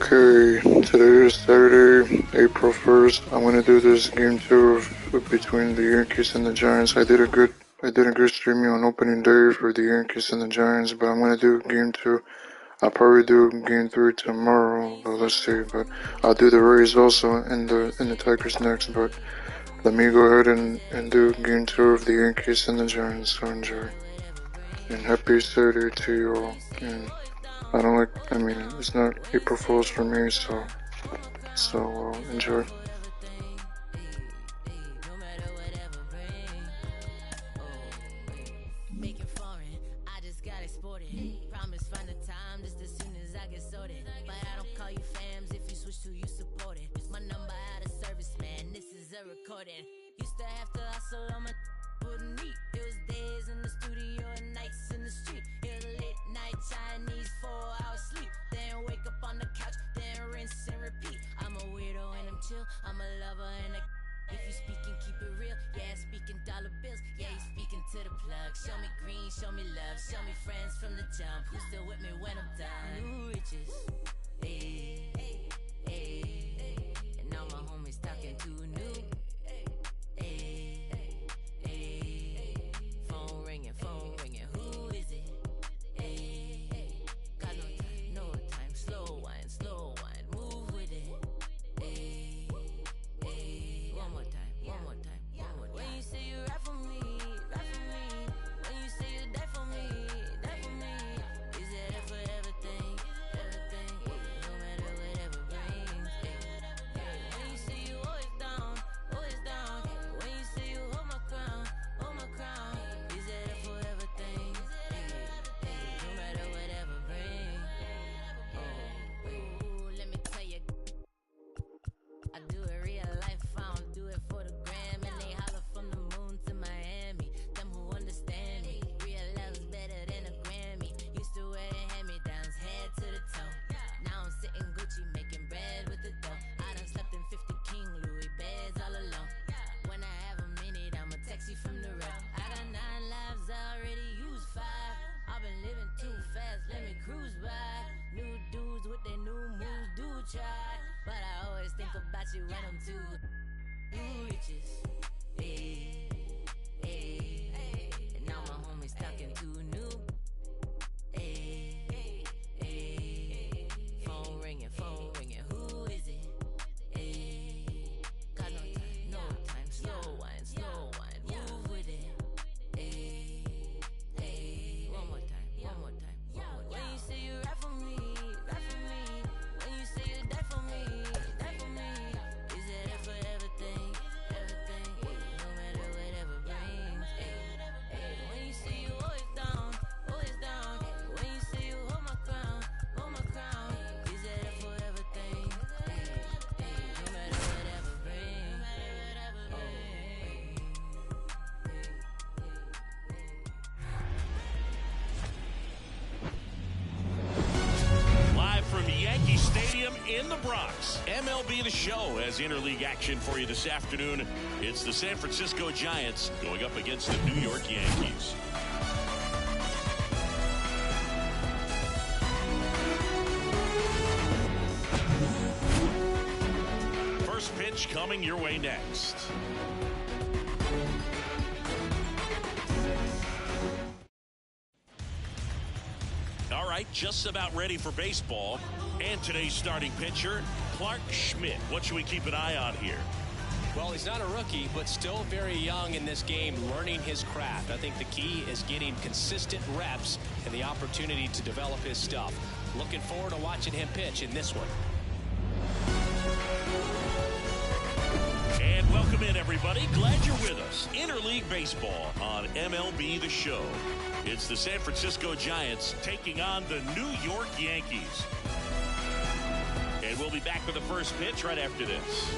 Okay, today is Saturday, April 1st. I'm gonna do this game 2 between the Yankees and the Giants. I did a good streaming on opening day for the Yankees and the Giants, but I'm gonna do game 2. I'll probably do game 3 tomorrow, but let's see. But I'll do the Rays also in the Tigers next. But let me go ahead and do game 2 of the Yankees and the Giants. So enjoy. And happy Saturday to you all. And it's not April Fool's for me, so enjoy. Used to have to hustle on my wouldn't eat. It was days in the studio and nights in the street. It was late night Chinese 4-hour sleep. Then wake up on the couch, then rinse and repeat. I'm a weirdo and I'm chill. I'm a lover and a if you speaking, keep it real. Yeah, speaking dollar bills. Yeah, you speaking to the plug. Show me green, show me love, show me friends from the jump. Who's still with me when I'm done? New riches. Hey, hey, hey. And all my homies talking too new. Phone ringing, who is it? Hey, got no time, slow wine, move with it. Hey, one more time. When you say you rap for me. When you say you die for me. Is it that for everything? No matter whatever brings. When you say you always down. When you say you hold my crown. Is it that for everything? No matter whatever brings. Oh, let me tell you. I do it real life, I don't do it for the gram. And they holler from the moon to Miami. Them who understand me, real love's better than a Grammy. Used to wear the hand-me-downs, head to the toe. Now I'm sitting Gucci, making bread with the dough. I done slept in 50 King Louis beds all alone. When I have a minute, I'ma text you from the road. I got 9 lives, I already used 5. I've been living too fast, let me cruise by. New dudes with their new moves, do try. But I always think about you when I'm too new riches. Hey, hey. And now my homies talking too new. Hey, hey. Phone ringing, who is it? Hey, got no time, slow wine, move with it. Hey, one more time. When you say you rap for me. When you say you die for me. Is it that for everything? No matter whatever brings. When you say you always down. When you say you hold my crown. Is it that for everything? No matter whatever brings. Live from Yankee Stadium in the Bronx, MLB The Show has interleague action for you this afternoon. It's the San Francisco Giants going up against the New York Yankees. First pitch coming your way next. All right, just about ready for baseball. And today's starting pitcher, Clark Schmidt. What should we keep an eye on here? Well, he's not a rookie, but still very young in this game, learning his craft. I think the key is getting consistent reps and the opportunity to develop his stuff. Looking forward to watching him pitch in this one. And welcome in, everybody. Glad you're with us. Interleague Baseball on MLB The Show. It's the San Francisco Giants taking on the New York Yankees. And we'll be back with the first pitch right after this.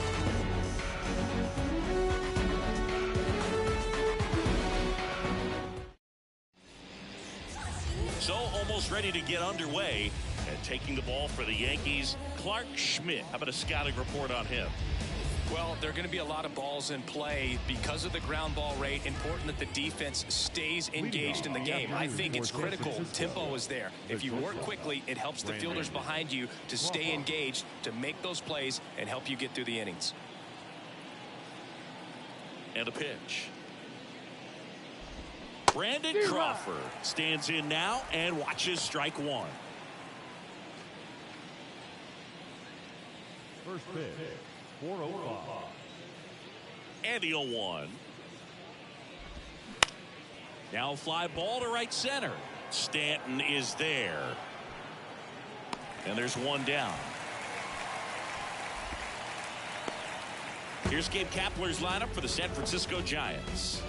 So almost ready to get underway. And taking the ball for the Yankees, Clark Schmidt. How about a scouting report on him? Well, there are going to be a lot of balls in play because of the ground ball rate. Important that the defense stays engaged in the game. I think it's critical. Tempo is there. If you work quickly, it helps the fielders behind you to stay engaged, to make those plays, and help you get through the innings. And a pitch. Brandon Crawford stands in now and watches strike one. First pitch, 405. And the 0-1. Now fly ball to right center. Stanton is there. And there's one down. Here's Gabe Kapler's lineup for the San Francisco Giants.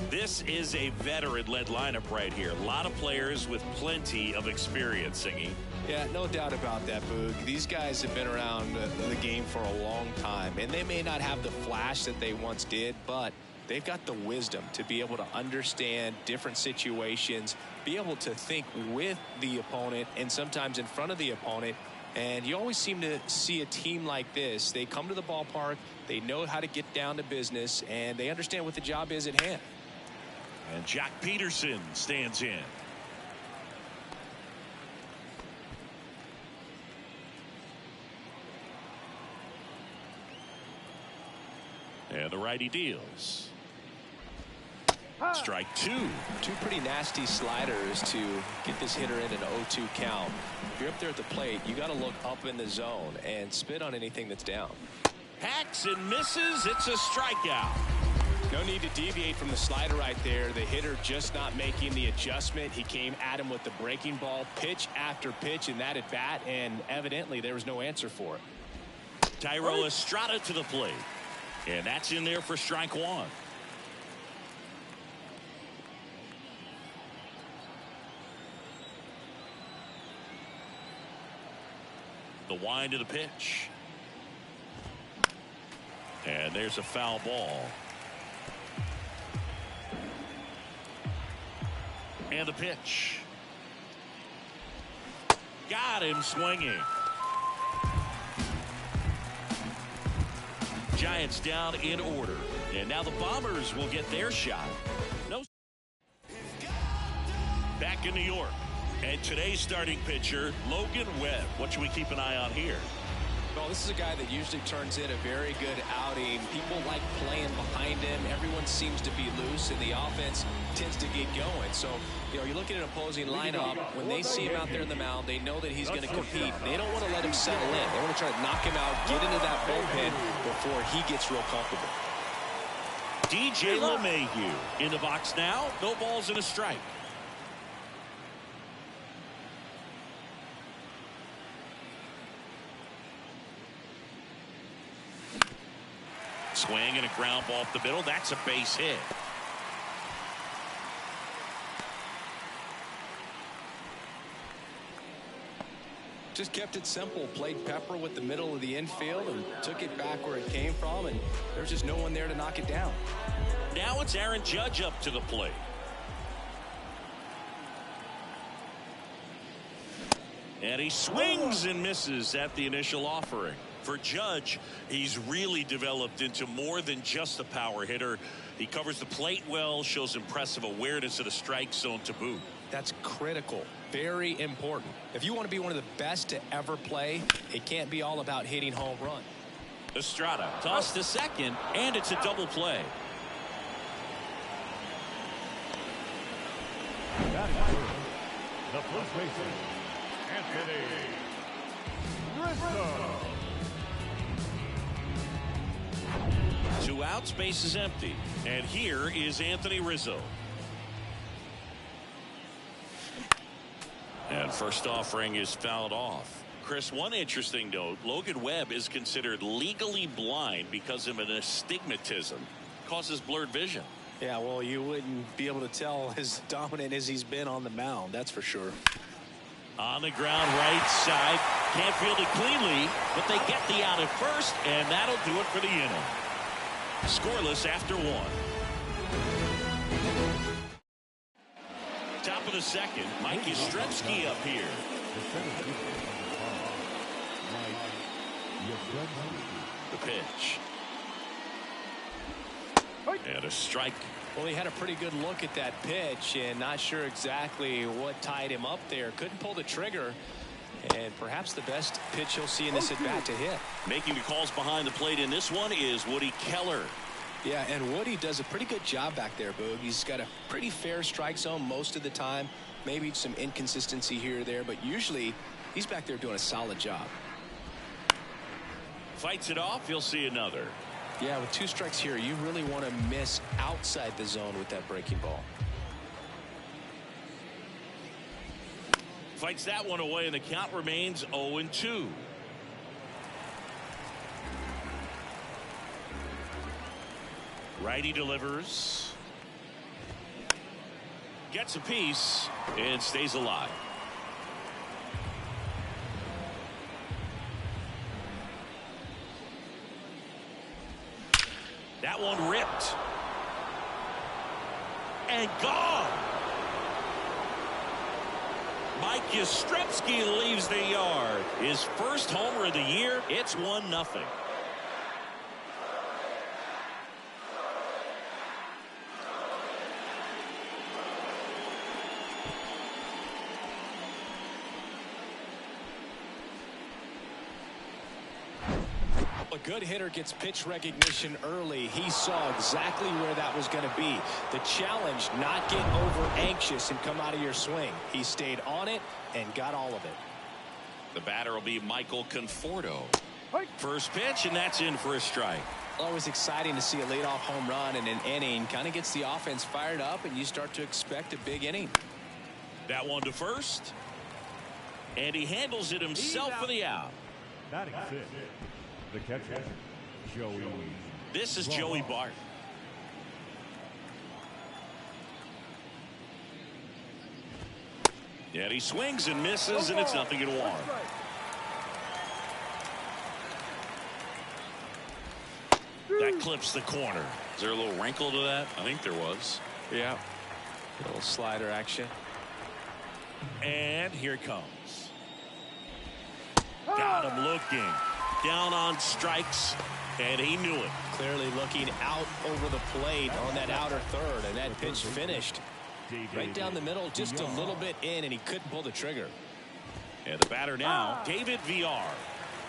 This is a veteran-led lineup right here. A lot of players with plenty of experience, Singy. Yeah, no doubt about that, Boog. These guys have been around the game for a long time, and they may not have the flash that they once did, but they've got the wisdom to be able to understand different situations, be able to think with the opponent and sometimes in front of the opponent. And you always seem to see a team like this. They come to the ballpark, they know how to get down to business, and they understand what the job is at hand. And Jack Peterson stands in. And the righty deals. Strike two. Two pretty nasty sliders to get this hitter in an 0-2 count. If you're up there at the plate, you got to look up in the zone and spit on anything that's down. Hacks and misses. It's a strikeout. No need to deviate from the slider right there. The hitter just not making the adjustment. He came at him with the breaking ball, pitch after pitch in that at bat, and evidently there was no answer for it. Thairo Estrada to the plate. And that's in there for strike one. The wind of the pitch. And there's a foul ball. And the pitch. Got him swinging. Giants down in order. And now the Bombers will get their shot. No. Back in New York. And today's starting pitcher, Logan Webb. What should we keep an eye on here? Well, this is a guy that usually turns in a very good outing. People like playing behind him. Everyone seems to be loose, and the offense tends to get going. So, you're looking at an opposing lineup. When they see him out there in the mound, they know that he's going to compete. They don't want to let him settle in. They want to try to knock him out, get into that bullpen before he gets real comfortable. DJ LeMahieu in the box now. No balls and a strike. Swing and a ground ball up the middle. That's a base hit. Just kept it simple. Played pepper with the middle of the infield and took it back where it came from, and there's just no one there to knock it down. Now it's Aaron Judge up to the plate. And he swings and misses at the initial offering. For Judge, he's really developed into more than just a power hitter. He covers the plate well, shows impressive awareness of the strike zone to boot. That's critical. Very important. If you want to be one of the best to ever play, it can't be all about hitting home run. Estrada tossed to second, and it's a double play. The first baseman, Anthony Rizzo. 2 outs, base is empty. And here is Anthony Rizzo. And first offering is fouled off. Chris, one interesting note, Logan Webb is considered legally blind because of an astigmatism. Causes blurred vision. Yeah, well, you wouldn't be able to tell as dominant as he's been on the mound, that's for sure. On the ground right side. Can't field it cleanly, but they get the out at first, and that'll do it for the inning. Scoreless after one. Top of the second, Mike Yastrzemski up here. The pitch. And a strike. Well, he had a pretty good look at that pitch and not sure exactly what tied him up there. Couldn't pull the trigger. And perhaps the best pitch he'll see in this at-bat to hit. Making the calls behind the plate in this one is Woody Keller. Yeah, and Woody does a pretty good job back there, Boog. He's got a pretty fair strike zone most of the time. Maybe some inconsistency here or there, but usually he's back there doing a solid job. Fights it off. He'll see another. Yeah, with 2 strikes here, you really want to miss outside the zone with that breaking ball. Fights that one away, and the count remains 0-2. Righty delivers. Gets a piece and stays alive. That one ripped. And gone. Mike Yastrzemski leaves the yard. His first homer of the year. It's 1-0. A good hitter gets pitch recognition early. He saw exactly where that was going to be. The challenge, not get over anxious and come out of your swing. He stayed on it and got all of it. The batter will be Michael Conforto. First pitch, and that's in for a strike. Always exciting to see a leadoff home run in an inning. Kind of gets the offense fired up, and you start to expect a big inning. That one to first. And he handles it himself for the out. Batting 6. The catcher, Joey. This is Joey Bart. And he swings and misses, and it's 0-1. That clips the corner. Is there a little wrinkle to that? I think there was. Yeah. A little slider action. And here it comes. Got him looking. Down on strikes, and he knew it. Clearly looking out over the plate on that outer third, and that pitch finished right down the middle, just a little bit in, and he couldn't pull the trigger. And the batter now, David Villar.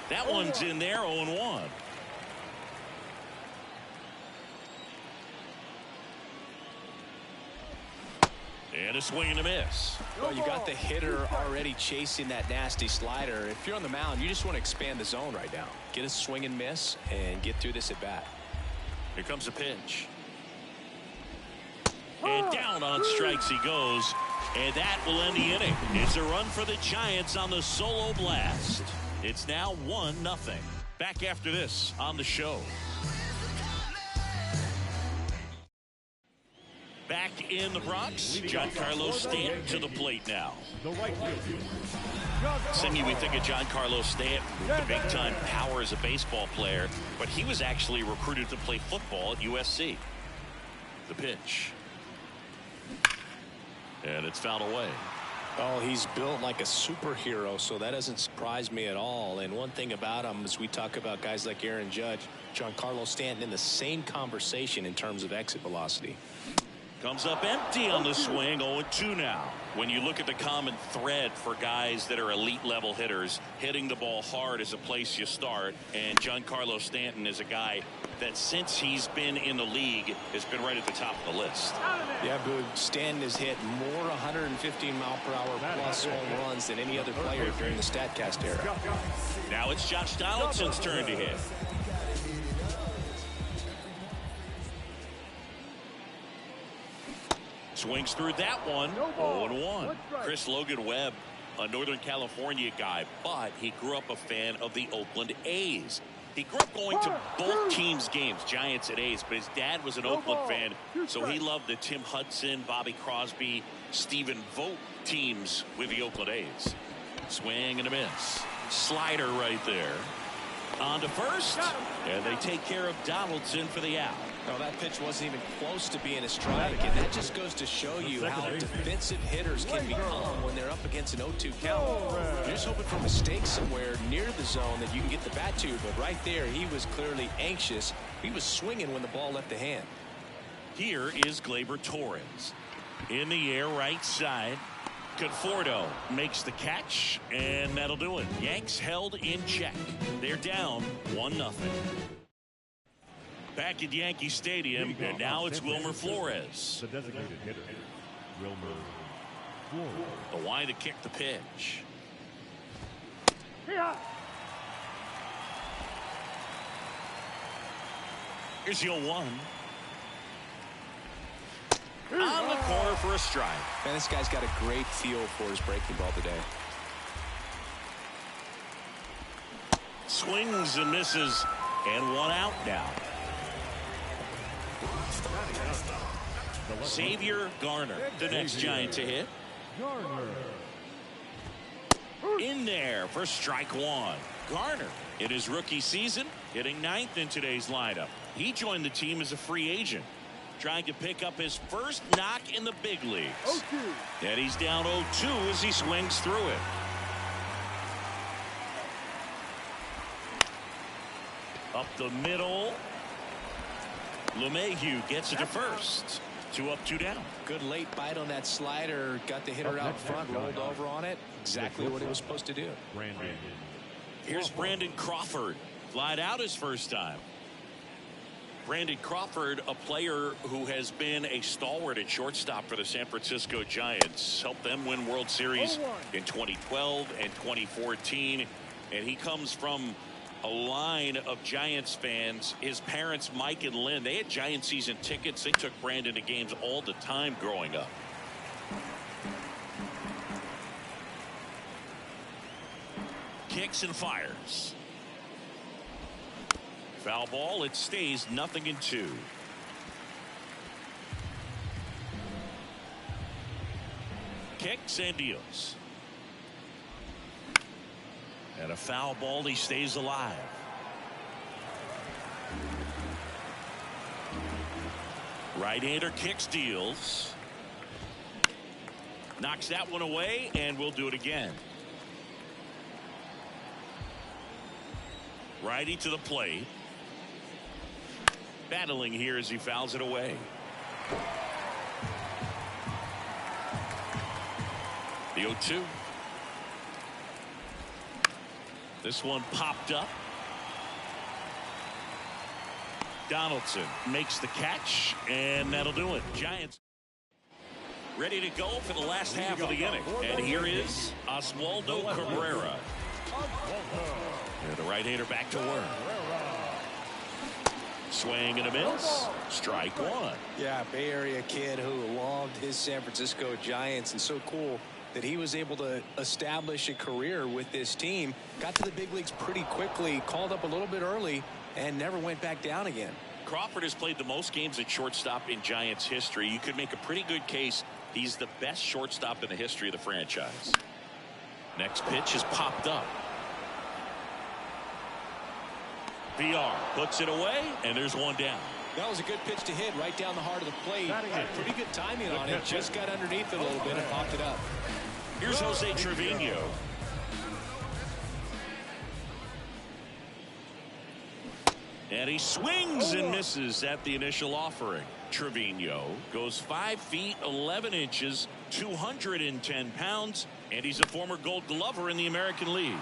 That one's in there, 0-1. And a swing and a miss. Well, you got the hitter already chasing that nasty slider. If you're on the mound, you just want to expand the zone right now. Get a swing and miss and get through this at bat. Here comes a pitch. And down on strikes he goes. And that will end the inning. It's a run for the Giants on the solo blast. It's now 1-0. Back after this on the show. Back in the Bronx, Giancarlo Stanton to the plate now. The right fielder. Some of you would think of Giancarlo Stanton, the big-time power as a baseball player, but he was actually recruited to play football at USC. The pitch. And it's fouled away. Oh, he's built like a superhero, so that doesn't surprise me at all. And one thing about him, as we talk about guys like Aaron Judge, Giancarlo Stanton in the same conversation in terms of exit velocity. Comes up empty on the swing, 0-2 now. When you look at the common thread for guys that are elite level hitters, hitting the ball hard is a place you start, and Giancarlo Stanton is a guy that since he's been in the league has been right at the top of the list. Yeah, Boog, Stanton has hit more 115-mile-per-hour plus home runs than any other player during the StatCast era. Now it's Josh Donaldson's turn to hit. Swings through that one. 0-1. Chris Logan Webb, a Northern California guy, but he grew up a fan of the Oakland A's. He grew up going to both teams' games, Giants and A's, but his dad was an Oakland fan, so he loved the Tim Hudson, Bobby Crosby, Stephen Vogt teams with the Oakland A's. Swing and a miss. Slider right there. On to first, and they take care of Donaldson for the out. No, that pitch wasn't even close to being a strike, and that just goes to show you how defensive hitters can become when they're up against an 0-2 count. You're just hoping for a mistake somewhere near the zone that you can get the bat to, but right there he was clearly anxious. He was swinging when the ball left the hand. Here is Gleyber Torres. In the air, right side. Conforto makes the catch, and that'll do it. Yanks held in check. They're down 1-0. Back at Yankee Stadium, and now it's Wilmer Flores. The designated hitter, Wilmer Flores. The wide to kick the pitch. Here's 0-1. On the corner for a strike. Man, this guy's got a great feel for his breaking ball today. Swings and misses, and 1 out now. Xavier Garner, the next Giant to hit. In there for strike 1. Garner, in his rookie season, hitting 9th in today's lineup. He joined the team as a free agent, trying to pick up his first knock in the big leagues. And he's down 0-2 as he swings through it. Up the middle. LeMahieu gets it to first. 2 up, 2 down. Good late bite on that slider. Got the hitter out front, rolled over on it. Exactly what he was supposed to do. Here's Brandon Crawford. Flied out his first time. Brandon Crawford, a player who has been a stalwart at shortstop for the San Francisco Giants. Helped them win World Series in 2012 and 2014. And he comes from a line of Giants fans. His parents, Mike and Lynn, they had Giant season tickets. They took Brandon to games all the time growing up. Kicks and fires. Foul ball. It stays 0-2. Kicks and deals. And a foul ball. He stays alive. Right-hander kicks, deals. Knocks that one away, and we'll do it again. Righty to the plate. Battling here as he fouls it away. The 0-2. This one popped up. Donaldson makes the catch, and that'll do it. Giants ready to go for the last half of the inning. And here is Oswaldo Cabrera. And the right-hander back to work. Swing and a miss. Strike 1. Yeah, Bay Area kid who loved his San Francisco Giants, and so cool that he was able to establish a career with this team. Got to the big leagues pretty quickly, called up a little bit early, and never went back down again. Crawford has played the most games at shortstop in Giants history. You could make a pretty good case he's the best shortstop in the history of the franchise. Next pitch is popped up. VR puts it away, and there's 1 down. That was a good pitch to hit right down the heart of the plate. Had pretty good timing on it. Just got underneath it a little bit and popped it up. Here's Jose Trevino. And he swings and misses at the initial offering. Trevino goes 5 feet 11 inches, 210 pounds, and he's a former Gold Glover in the American League.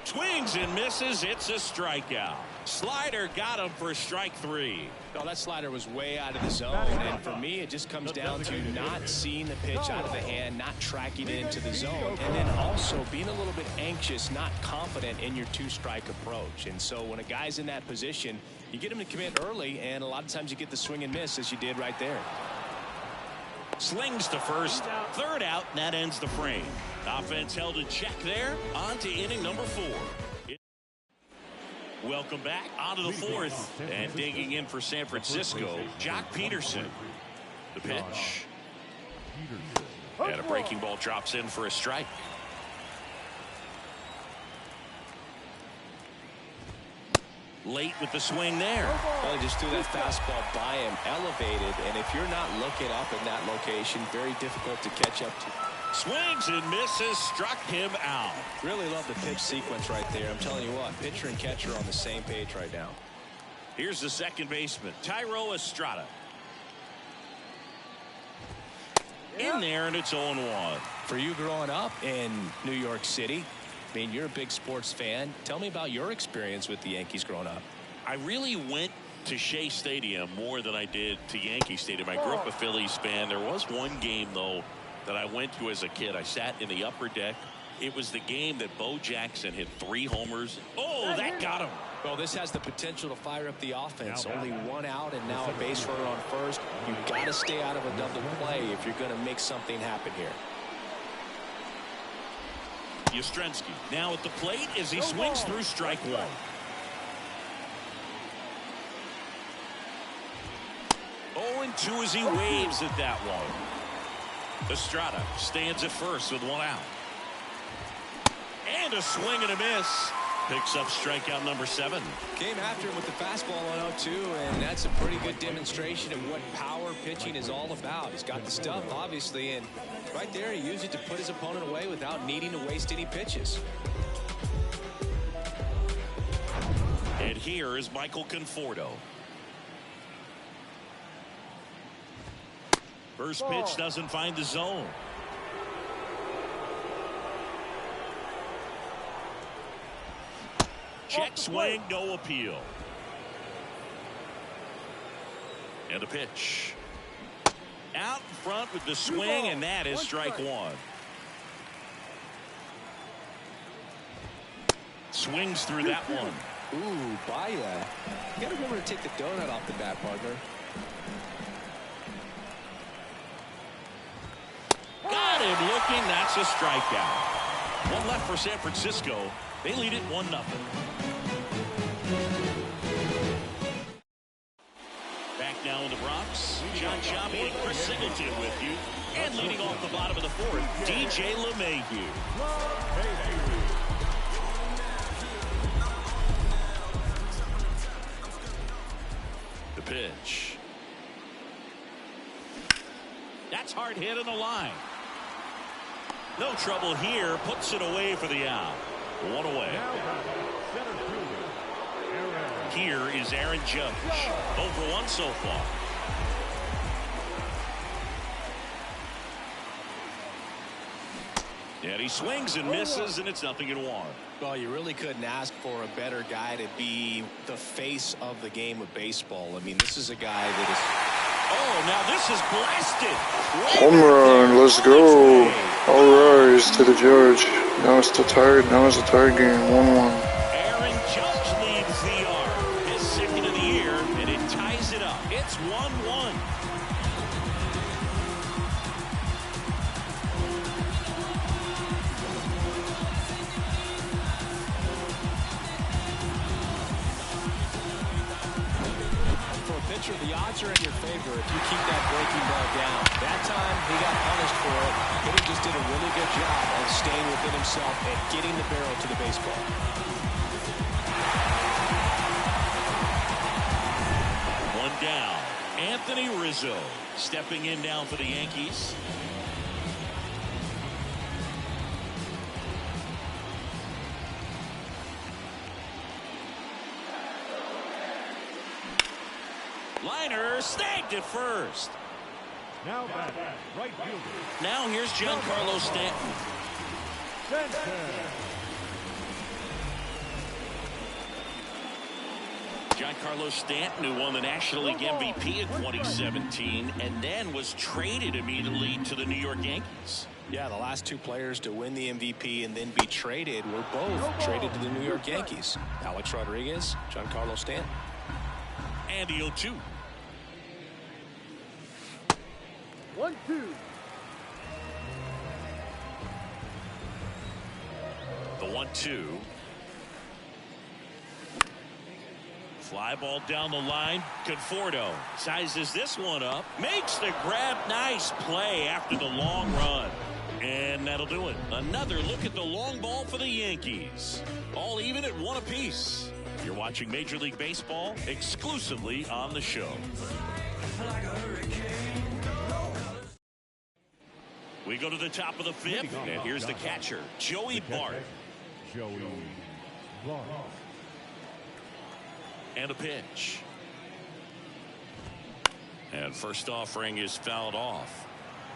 Swings and misses. It's a strikeout. Slider got him for strike 3. No, that slider was way out of the zone, and for me it just comes down to not seeing the pitch out of the hand, not tracking it into the zone, and then also being a little bit anxious, not confident in your 2-strike approach. And so when a guy's in that position, you get him to commit early, and a lot of times you get the swing and miss as you did right there. Slings to first, 3rd out, and that ends the frame. Offense held in check there. On to inning number 4. Welcome back. On to the 4th. And digging in for San Francisco, Jock Peterson. The pitch. And a breaking ball drops in for a strike. Late with the swing there. Well, he just threw that fastball by him, elevated, and if you're not looking up in that location, very difficult to catch up to. Swings and misses, struck him out. Really love the pitch sequence right there. I'm telling you what, pitcher and catcher on the same page right now. Here's the second baseman, Thairo Estrada. In there, and it's 0-1. For you growing up in New York City, I mean, you're a big sports fan. Tell me about your experience with the Yankees growing up. I really went to Shea Stadium more than I did to Yankee Stadium. I grew up a Phillies fan. There was one game, though, that I went to as a kid. I sat in the upper deck. It was the game that Bo Jackson hit 3 homers. Oh, that got him. Well, this has the potential to fire up the offense. Only 1 out and now a base runner on first. You've got to stay out of a double play if you're going to make something happen here. Yastrzemski now at the plate as he swings through strike 1. Oh, and 2 as he waves at that one. Estrada stands at first with 1 out. And a swing and a miss. Picks up strikeout number 7. Came after him with the fastball on 0-2, and that's a pretty good demonstration of what power pitching is all about. He's got the stuff, obviously, and right there he used it to put his opponent away without needing to waste any pitches. And here is Michael Conforto. First pitch doesn't find the zone. Check swing, no appeal. And a pitch. Out in front with the swing, and that is strike 1. Swings through that one. Ooh, Baya. You got to remember to take the donut off the bat, partner. Got him looking. That's a strikeout. 1 left for San Francisco. They lead it 1-0. Back now in the Bronx, John Sciambi and Chris Singleton with you. And leading off the bottom of the 4th, DJ LeMahieu. The pitch. That's hard hit on the line. No trouble here. Puts it away for the out. 1 away. Here is Aaron Judge. 0-for-1 so far. And he swings and misses, and it's 0-1. Well, you really couldn't ask for a better guy to be the face of the game of baseball. I mean, this is a guy that is... Oh, now this is blasted. Home run, let's go. All rise to the judge. Now it's the tied. Now it's a tied game, 1-1. Aaron Judge leads the arm, his 2nd of the year, and it ties it up. It's 1-1. The odds are in your favor if you keep that breaking ball down. That time he got punished for it. Hitter just did a really good job of staying within himself and getting the barrel to the baseball. One down. Anthony Rizzo stepping in now for the Yankees. Liner snagged at first. Now back, right fielder. Now here's Giancarlo Stanton. Giancarlo Stanton, who won the National League MVP in 2017 and then was traded immediately to the New York Yankees. Yeah, the last 2 players to win the MVP and then be traded were both traded to the New York Yankees. Alex Rodriguez, Giancarlo Stanton. And the 0-2. 1-2. The 1-2. Fly ball down the line. Conforto sizes this one up. Makes the grab. Nice play after the long run. And that'll do it. Another look at the long ball for the Yankees. All even at 1 apiece. You're watching Major League Baseball exclusively on the show. We go to the top of the fifth, and here's the catcher, Joey Bart. Joey Bart. And a pitch. And first offering is fouled off.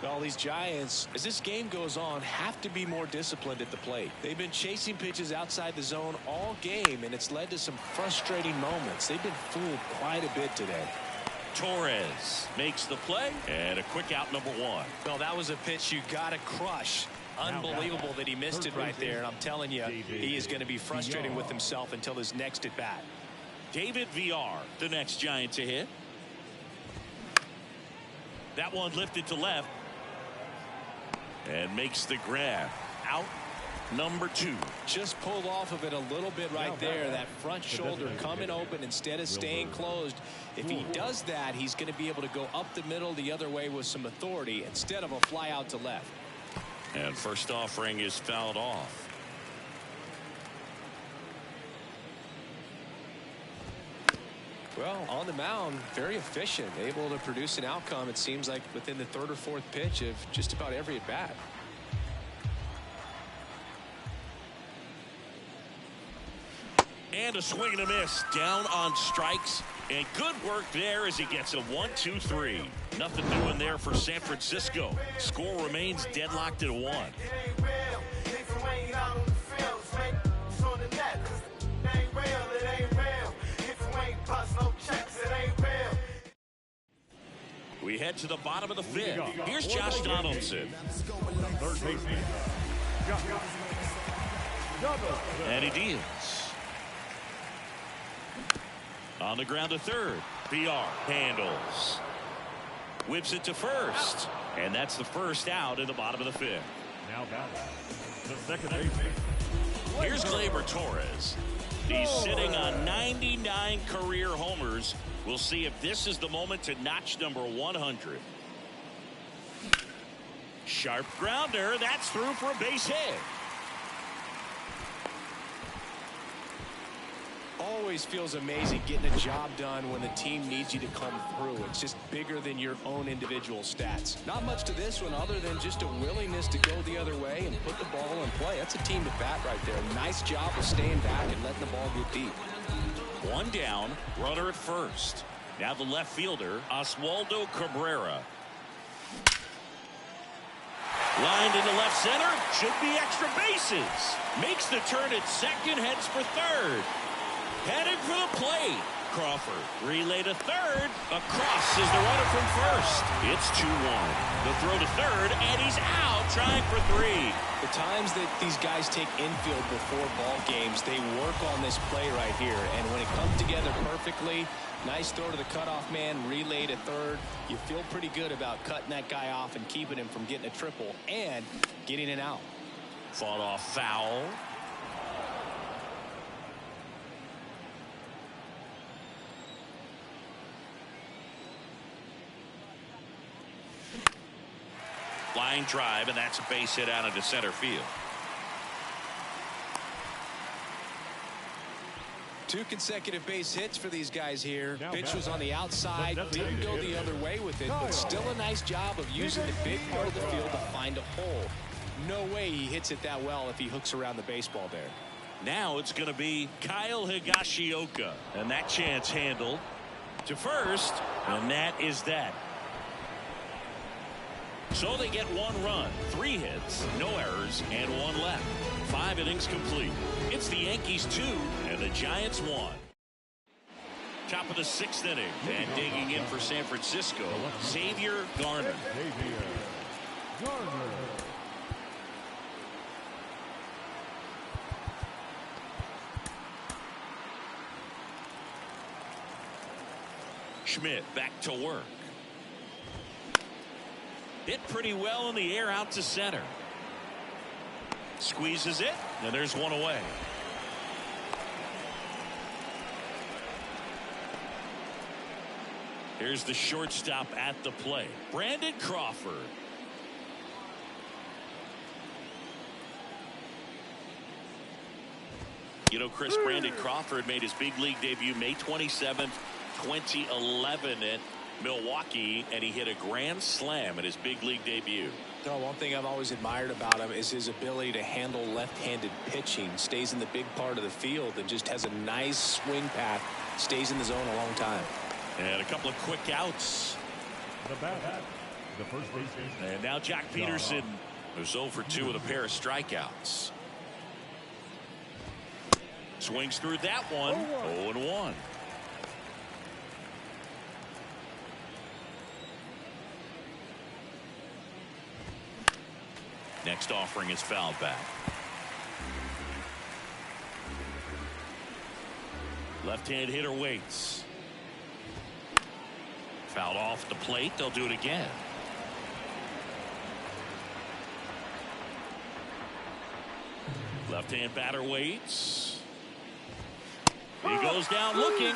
Well, these Giants, as this game goes on, have to be more disciplined at the plate. They've been chasing pitches outside the zone all game, and it's led to some frustrating moments. They've been fooled quite a bit today. Torres makes the play, and a quick out, number one. Well, that was a pitch you got to crush. Unbelievable that he missed it right there, and I'm telling you, he is going to be frustrated with himself until his next at bat. David VR, the next Giant to hit. That one lifted to left. And makes the grab. Out number two. Just pulled off of it a little bit right there. That front shoulder coming open instead of staying closed. If he does that, he's going to be able to go up the middle the other way with some authority instead of a fly out to left. And first offering is fouled off. Well, on the mound, very efficient, able to produce an outcome, it seems like, within the third or fourth pitch of just about every at bat. And a swing and a miss down on strikes. And good work there as he gets a 1-2-3. Nothing doing there for San Francisco. Score remains deadlocked at 1. We head to the bottom of the fifth. Here's Josh Donaldson. Third baseman. And he deals. On the ground to third. VR handles. Whips it to first. And that's the first out in the bottom of the fifth. Now batting. The second baseman. Here's Gleyber Torres. He's sitting on 99 career homers. We'll see if this is the moment to notch number 100. Sharp grounder. That's through for a base hit. Always feels amazing getting a job done when the team needs you to come through. It's just bigger than your own individual stats. Not much to this one other than just a willingness to go the other way and put the ball in play. That's a team to bat right there. Nice job of staying back and letting the ball get deep. One down, runner at first. Now the left fielder, Oswaldo Cabrera. Lined into left center, should be extra bases. Makes the turn at second, heads for third. Headed for the plate. Crawford, relay to third. Across is the runner from first. It's 2-1. The throw to third, and he's out, trying for 3. The times that these guys take infield before ball games, they work on this play right here. And when it comes together perfectly, nice throw to the cutoff man, relay to third. You feel pretty good about cutting that guy off and keeping him from getting a triple and getting it out. Fought off foul. Line drive, and that's a base hit out into center field. 2 consecutive base hits for these guys here. Pitch was on the outside, didn't go the other way with it, but still a nice job of using the big part of the field to find a hole. No way he hits it that well if he hooks around the baseball there. Now it's going to be Kyle Higashioka, and that chance handled to first, and that is that. So they get 1 run, 3 hits, no errors, and 1 left. 5 innings complete. It's the Yankees 2 and the Giants 1. Top of the 6th inning, and digging in for San Francisco, Xavier Garner. Schmidt back to work. Hit pretty well in the air out to center. Squeezes it, and there's 1 away. Here's the shortstop at the plate, Brandon Crawford. You know, Chris, Brandon Crawford made his big league debut May 27th, 2011. And Milwaukee, and he hit a grand slam in his big league debut. No, one thing I've always admired about him is his ability to handle left-handed pitching. Stays in the big part of the field and just has a nice swing path. Stays in the zone a long time. And a couple of quick outs. The batter, the first baseman. And now Jack Peterson, who's 0 for 2 with a pair of strikeouts. Swings through that one. 0-1. Next offering is fouled back. Left-hand hitter waits. Fouled off the plate. They'll do it again. Left-hand batter waits. He goes down looking.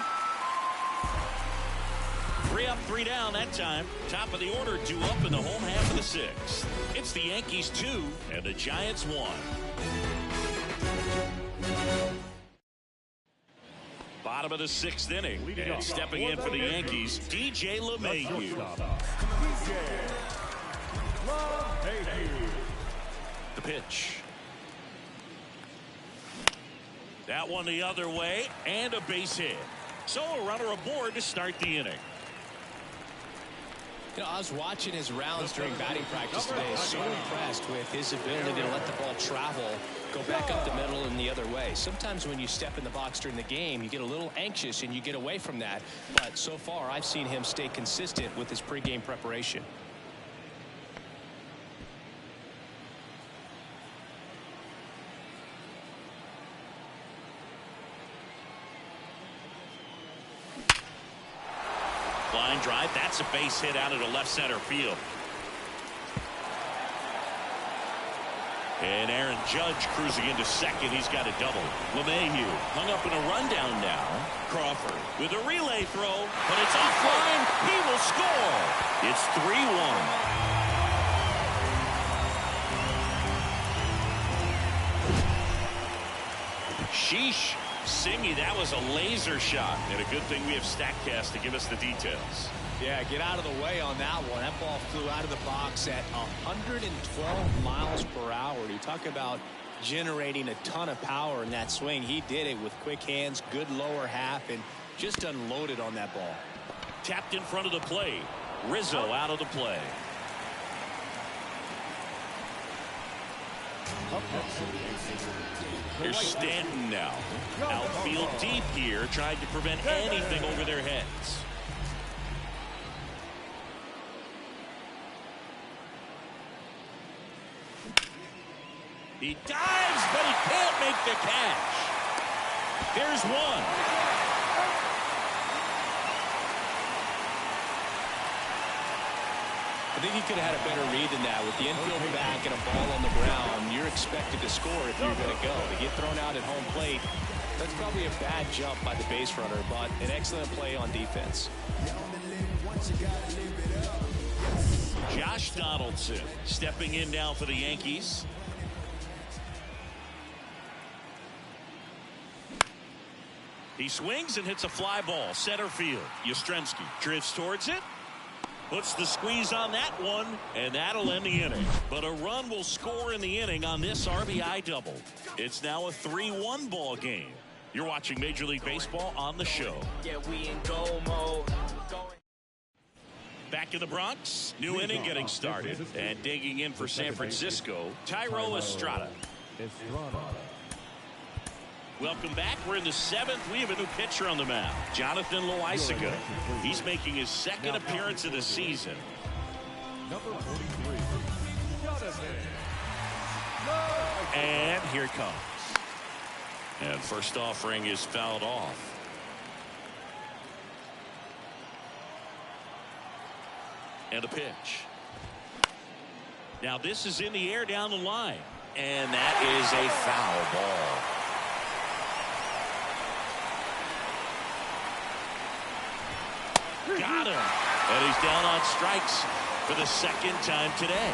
3 up, 3 down that time. Top of the order, 2 up in the home half of the 6th. It's the Yankees 2 and the Giants 1. Bottom of the 6th inning, and stepping in for the Yankees, DJ LeMahieu. The pitch. That one the other way, and a base hit. So a runner aboard to start the inning. You know, I was watching his rounds during batting practice today. So impressed with his ability to let the ball travel, go back up the middle and the other way. Sometimes when you step in the box during the game, you get a little anxious and you get away from that. But so far, I've seen him stay consistent with his pregame preparation. Line drive, that's a base hit out of the left center field. And Aaron Judge cruising into second. He's got a double. LeMahieu hung up in a rundown now. Crawford with a relay throw, but it's offline. He will score. It's 3-1. Sheesh. Singy, that was a laser shot, and a good thing we have StatCast to give us the details. Yeah, get out of the way on that one. That ball flew out of the box at 112 miles per hour. You talk about generating a ton of power in that swing. He did it with quick hands, good lower half, and just unloaded on that ball. Tapped in front of the plate. Rizzo out of the play. Here's Stanton now. Outfield deep here, trying to prevent anything over their heads. He dives, but he can't make the catch. Here's one. I think he could have had a better read than that. With the infield back and a ball on the ground, you're expected to score if you're going to go. To get thrown out at home plate, that's probably a bad jump by the base runner, but an excellent play on defense. Josh Donaldson stepping in now for the Yankees. He swings and hits a fly ball. Center field. Yastrzemski drifts towards it. Puts the squeeze on that one, and that'll end the inning. But a run will score in the inning on this RBI double. It's now a 3-1 ball game. You're watching Major League Baseball on the show. Yeah, we in goal mode. Back in the Bronx, new inning getting started. And digging in for San Francisco, Thairo Estrada. Welcome back. We're in the 7th. We have a new pitcher on the mound, Jonathan Loaisiga. He's making his second appearance of the season. Number 43, Jonathan. And here it comes. And first offering is fouled off. And a pitch. Now this is in the air down the line. And that is a foul ball. Got him. And he's down on strikes for the second time today.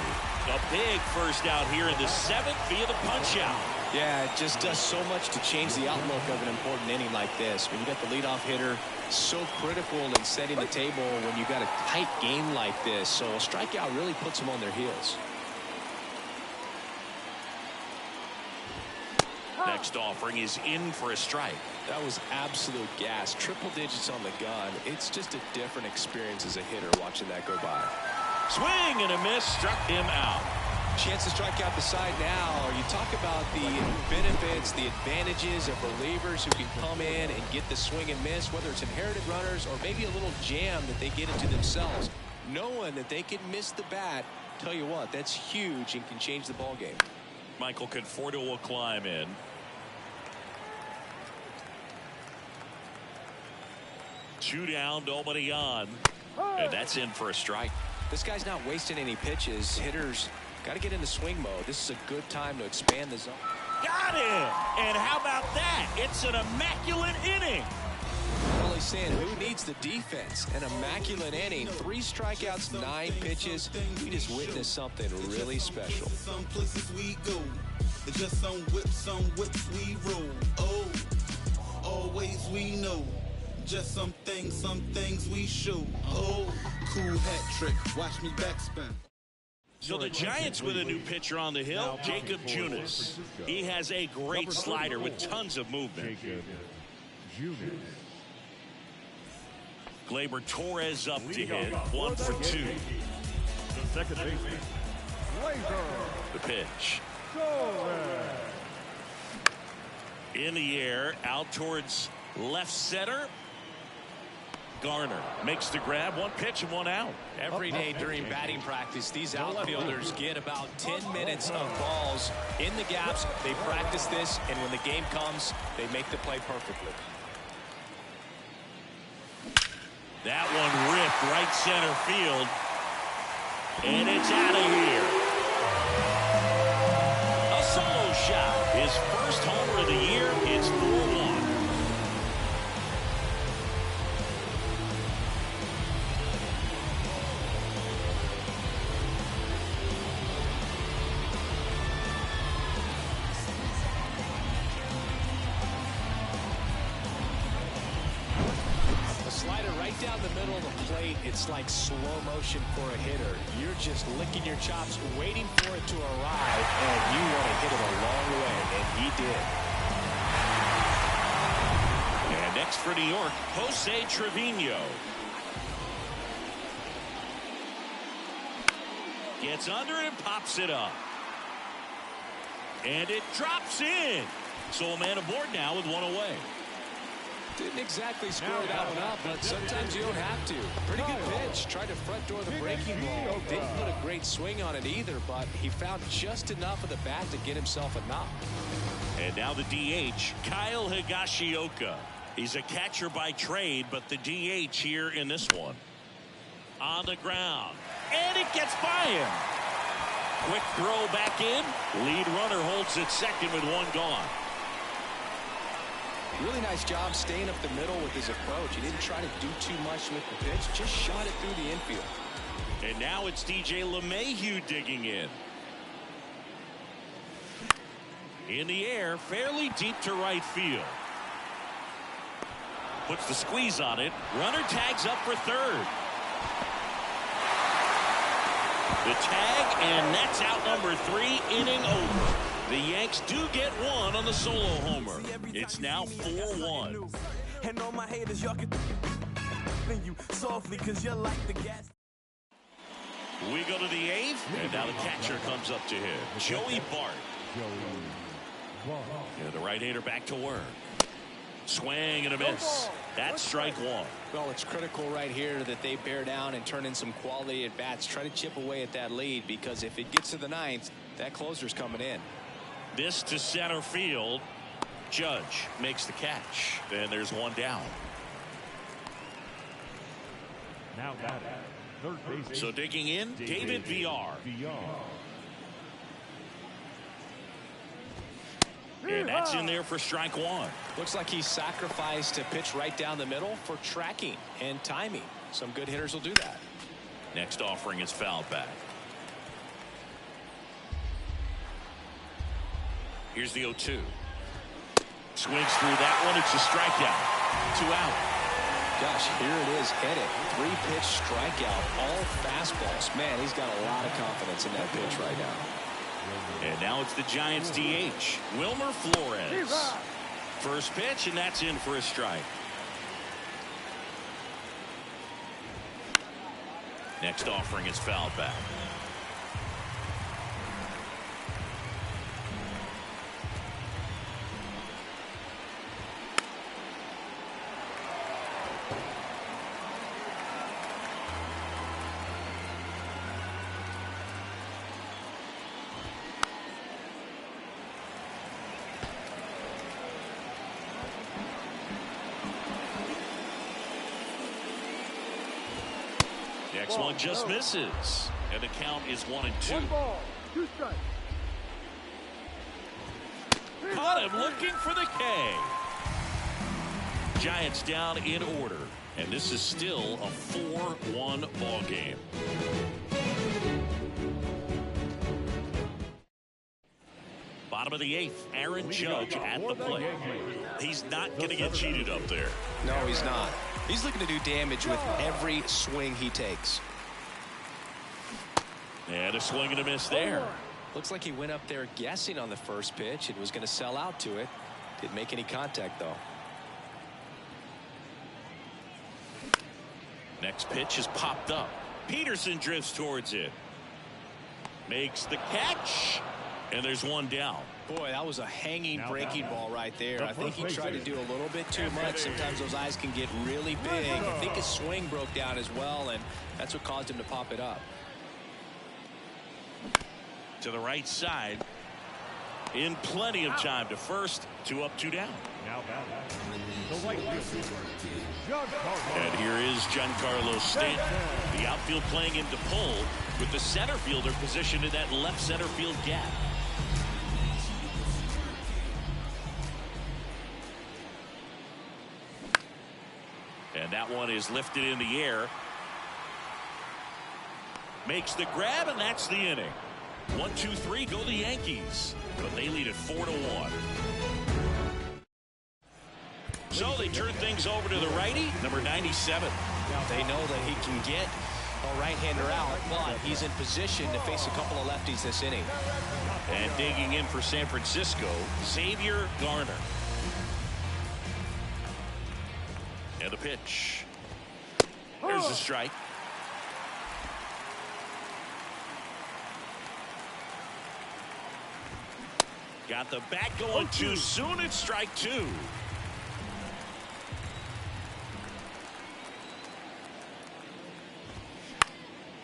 A big first out here in the 7th via the punch out. Yeah, it just does so much to change the outlook of an important inning like this. When you got the leadoff hitter, so critical in setting the table when you got a tight game like this. So a strikeout really puts them on their heels. Next offering is in for a strike. That was absolute gas. Triple digits on the gun. It's just a different experience as a hitter watching that go by. Swing and a miss, struck him out. Chance to strike out the side now. You talk about the benefits, the advantages of relievers who can come in and get the swing and miss, whether it's inherited runners or maybe a little jam that they get into themselves. Knowing that they can miss the bat, tell you what, that's huge and can change the ball game. Michael Conforto will climb in. Two down, nobody on. And that's in for a strike. This guy's not wasting any pitches. Hitters got to get into swing mode. This is a good time to expand the zone. Got him! And how about that? It's an immaculate inning. Really saying, who needs the defense? An immaculate inning. 3 strikeouts, 9 pitches. We just witnessed something really special. Some places we go. Just some whips we roll. Oh, always we know. Just some things we show. Oh, cool hat trick. Watch me backspin. So the Giants with a new pitcher on the hill, Jacob Junis. He has a great slider with tons of movement. Gleyber Torres up to hit. 1 for 2. The second baseman, The pitch. In the air, out towards left center. Garner makes the grab. 1 pitch and 1 out. Every day during batting practice, these outfielders get about 10 minutes of balls in the gaps. They practice this, and when the game comes, they make the play perfectly. That one ripped right center field. And it's out of here. A solo shot. His first homer of the year. It's 4-1. Down the middle of the plate, it's like slow motion for a hitter. You're just licking your chops, waiting for it to arrive, and you want to hit it a long way, and he did. And next for New York, Jose Trevino. Gets under it and pops it up. And it drops in. So a man aboard now with 1 away. Didn't exactly score that one up, but sometimes you don't have to. Pretty good pitch. Tried to front door the breaking ball. Didn't put a great swing on it either, but he found just enough of the bat to get himself a knock. And now the DH, Kyle Higashioka. He's a catcher by trade, but the DH here in this one. On the ground. And it gets by him. Quick throw back in. Lead runner holds it second with 1 gone. Really nice job staying up the middle with his approach. He didn't try to do too much with the pitch, just shot it through the infield. And now it's DJ LeMahieu digging in. In the air, fairly deep to right field. Puts the squeeze on it. Runner tags up for third. The tag, and that's out number 3, inning over. The Yanks do get 1 on the solo homer. It's now 4-1. And all my haters, y'all can you softly because you're like the gas. We go to the 8th, and now the catcher comes up to him. Joey Bart. And the right-hander back to work. Swing and a miss. That's strike 1. Well, it's critical right here that they bear down and turn in some quality at bats. Try to chip away at that lead, because if it gets to the 9th, that closer's coming in. This to center field. Judge makes the catch. And there's 1 down. now batting, third baseman. So digging in, David Villar. And that's in there for strike 1. Looks like he sacrificed a pitch right down the middle for tracking and timing. Some good hitters will do that. Next offering is fouled back. Here's the 0-2. Swings through that one. It's a strikeout. 2 out. Gosh, here it is, hit it. 3-pitch strikeout, all fastballs. Man, he's got a lot of confidence in that pitch right now. And now it's the Giants DH, Wilmer Flores. First pitch, and that's in for a strike. Next offering is fouled back. Next one just misses, and the count is 1-2. 1 ball, 2 strikes. Caught him looking for the K. Giants down in order, and this is still a 4-1 ball game. Bottom of the 8th, Aaron Judge at the plate. He's not going to get cheated up there. No, he's not. He's looking to do damage with every swing he takes. And a swing and a miss there. Looks like he went up there guessing on the first pitch and was going to sell out to it. Didn't make any contact, though. Next pitch is popped up. Peterson drifts towards it. Makes the catch. And there's one down. Boy, that was a hanging breaking ball right there. I think he tried to do a little bit too much. Sometimes those eyes can get really big. I think his swing broke down as well, and that's what caused him to pop it up. To the right side. In plenty of time to first. 2 up, 2 down. Now batting, the right fielder, And here is Giancarlo Stanton. The outfield playing into pull with the center fielder positioned in that left center field gap. And that one is lifted in the air. Makes the grab, and that's the inning. 1-2-3 go the Yankees, but they lead it 4-1. So they turn things over to the righty, number 97. They know that he can get a right-hander out, but he's in position to face a couple of lefties this inning. And digging in for San Francisco, Xavier Garner. And the pitch. There's a strike. Got the bat going too soon. It's strike 2.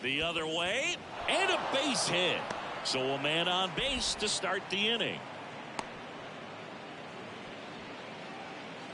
The other way, and a base hit. So a man on base to start the inning.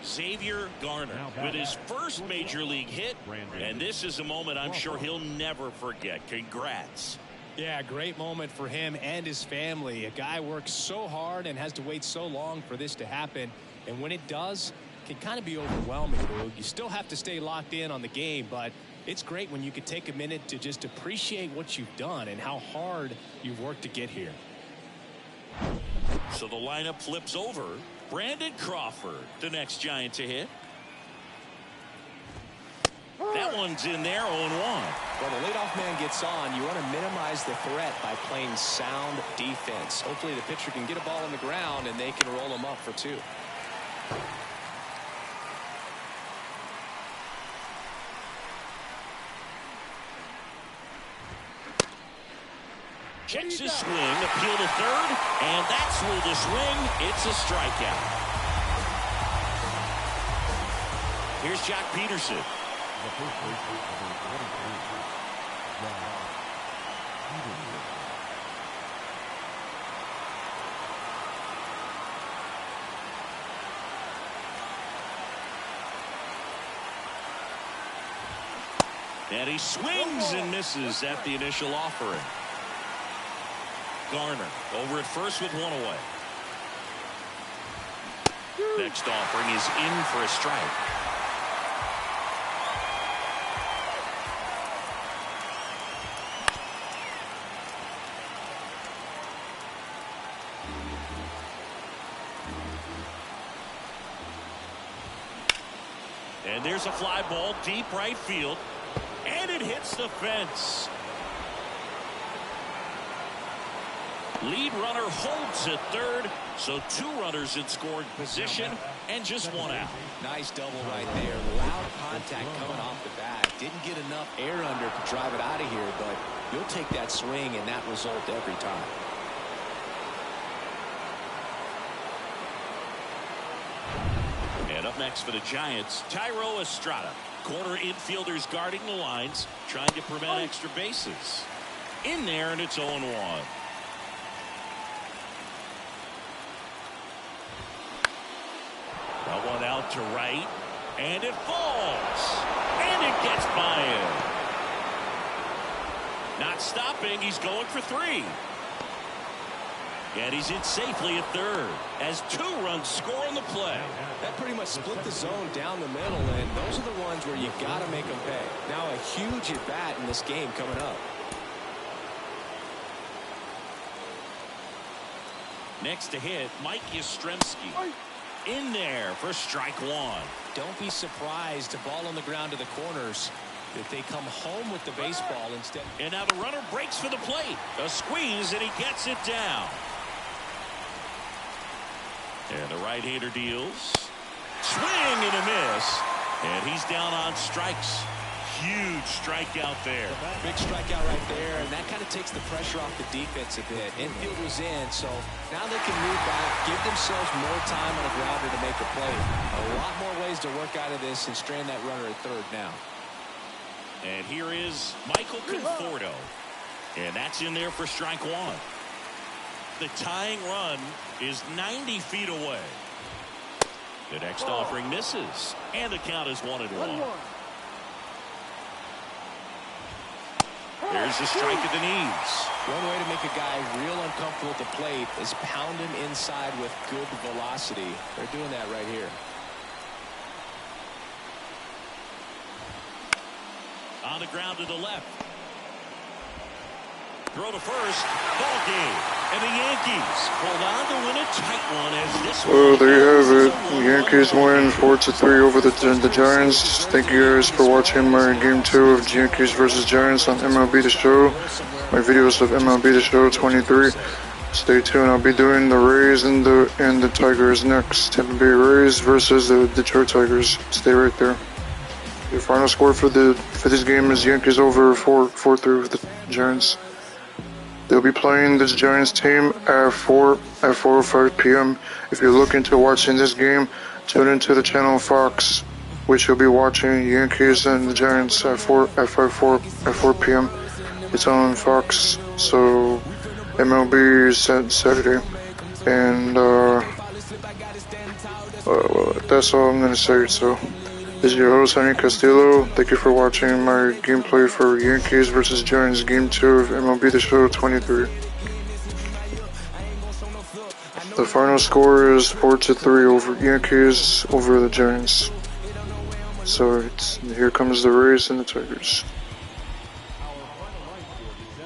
Xavier Garner with his first major league hit, and this is a moment I'm sure he'll never forget. Congrats. Yeah, great moment for him and his family. A guy works so hard and has to wait so long for this to happen, and when it does, it can kind of be overwhelming. You still have to stay locked in on the game, but it's great when you can take a minute to just appreciate what you've done and how hard you've worked to get here. So the lineup flips over. Brandon Crawford, the next Giant to hit. That one's in there, 0-1. Well, the leadoff man gets on. You want to minimize the threat by playing sound defense. Hopefully the pitcher can get a ball on the ground and they can roll him up for 2. Checks his swing, appeal to third, and that's through the swing. It's a strikeout. Here's Jock Peterson. the first baseman, number 23, Peterson. And he swings and misses at the initial offering. Garner over at first with one away. Next offering is in for a strike. And there's a fly ball deep right field. And it hits the fence. Lead runner holds at third. So 2 runners in scoring position and just 1 out. Nice double right there. Loud contact coming off the bat. Didn't get enough air under to drive it out of here, but you'll take that swing and that result every time. And up next for the Giants, Tyro Estrada. Corner infielders guarding the lines, trying to prevent extra bases. In there, and it's 0-1. That one out to right, and it falls, and it gets by him. Not stopping, he's going for 3. And he's in safely at third as 2 runs score on the play. That pretty much split the zone down the middle, and those are the ones where you got to make them pay. Now a huge at bat in this game coming up. Next to hit, Mike Yastrzemski. In there for strike 1. Don't be surprised, the ball on the ground to the corners, if they come home with the baseball instead. And now the runner breaks for the plate. A squeeze, and he gets it down. And the right-hander deals. Swing and a miss. And he's down on strikes. Huge strikeout there. Big strikeout right there, and that kind of takes the pressure off the defense a bit. Infield was in, so now they can move back, give themselves more time on a grounder to make a play. A lot more ways to work out of this and strand that runner at third now. And here is Michael Conforto. And that's in there for strike 1. The tying run is 90 feet away. The next offering misses, and the count is 1-1. There's a strike at the knees. One way to make a guy real uncomfortable at the plate is pound him inside with good velocity. They're doing that right here. On the ground to the left. Throw to first. Ball game. And the Yankees hold on to win a tight one as this one. Well, there you have it. The Yankees win 4-3 over the Giants. Thank you guys for watching my Game 2 of Yankees versus Giants on MLB The Show. My videos of MLB The Show 23. Stay tuned. I'll be doing the Rays and the Tigers next. Tampa Bay Rays versus the Detroit Tigers. Stay right there. The final score for this game is Yankees over 4-3 with the Giants. They'll be playing this Giants team at 4:05 p.m. If you're looking to watching this game, tune into the channel Fox, which you'll be watching Yankees and the Giants at 4 p.m. It's on Fox, so MLB is Saturday, and well, that's all I'm gonna say. So. This is your host, Honey Castillo. Thank you for watching my gameplay for Yankees versus Giants Game 2 of MLB The Show 23. The final score is 4-3 over Yankees over the Giants. So here comes the Rays and the Tigers.